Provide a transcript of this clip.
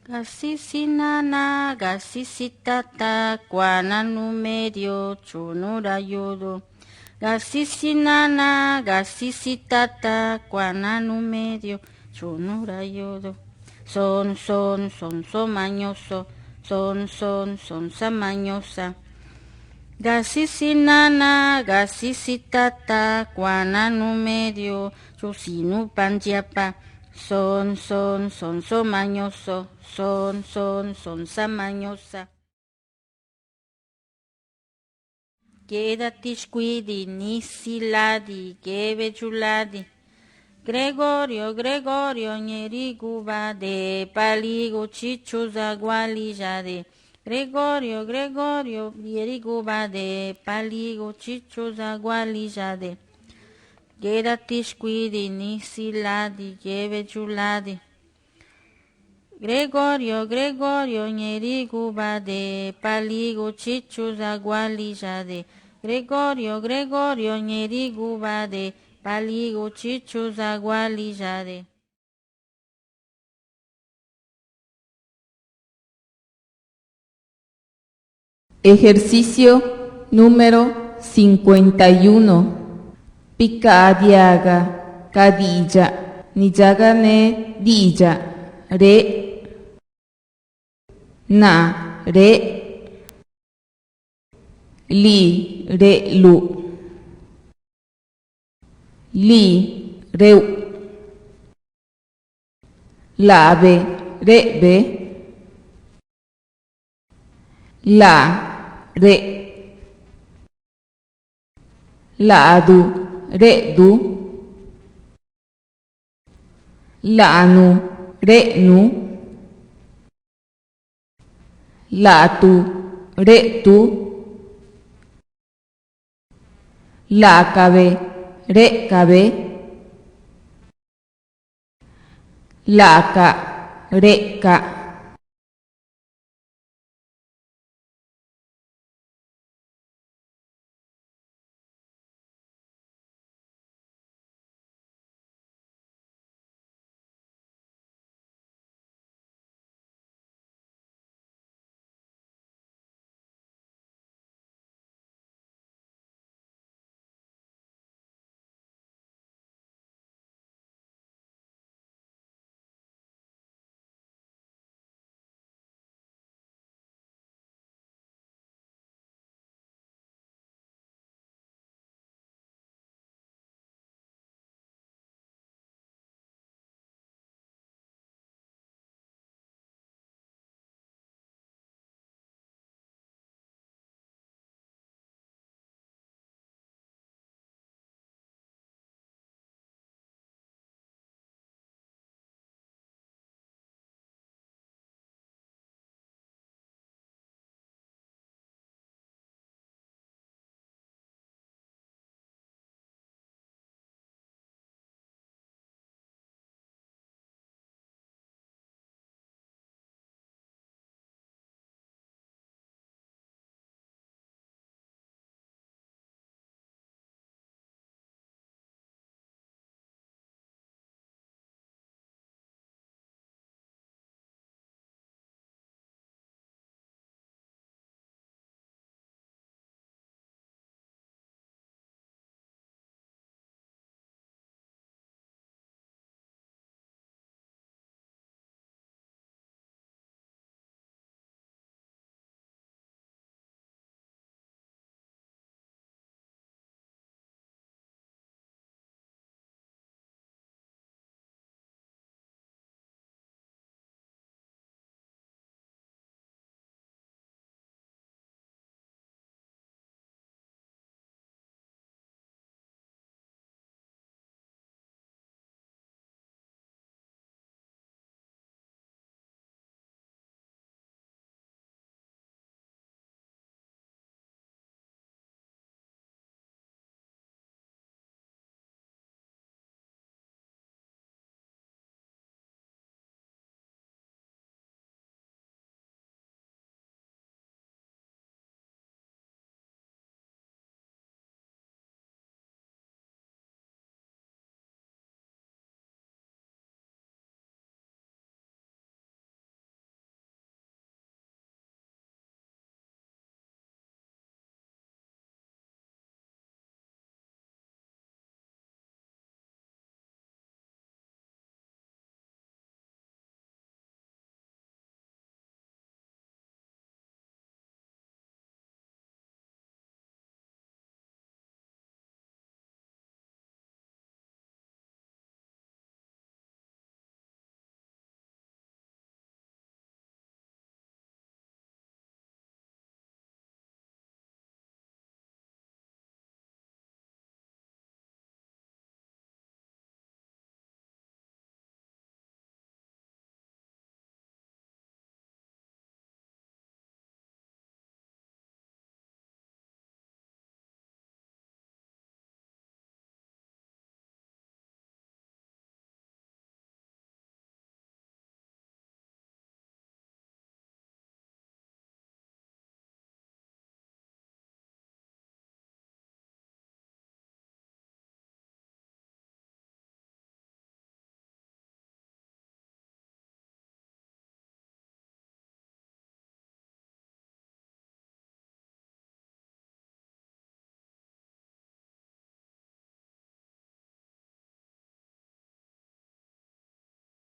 Gasisi nana, gasisi tata, guana no medio, chunura yodo. Gasisi nana, gasisi tata, guana no medio, chunura yodo. Son, mañoso, son, samañosa. Gasisi nana, gasisi tata, guana no medio, chusinu panjiapa. Son, mañoso, son, samañosa. Quédate squidi, nisiladi, gebe chuladi. Gregorio, ñeriguba de paligo chichuza gualijade. Gregorio, ñeriguba de paligo chichuza gualijade. Quédate squidi, nisiladi, gebe chuladi. Gregorio, ñeriguba de paligo chichuza gualijade. Gregorio, ñeriguba de paligo chichuza gualijade. Ejercicio número 51. Pica adiaga, cadilla, niyagane, dilla, re, na, re, li, re, lu, li, reu, lave, rebe, la, re, ladu, redu, lanu, renu, latu, retu, lacabe, recabe, laca, reca.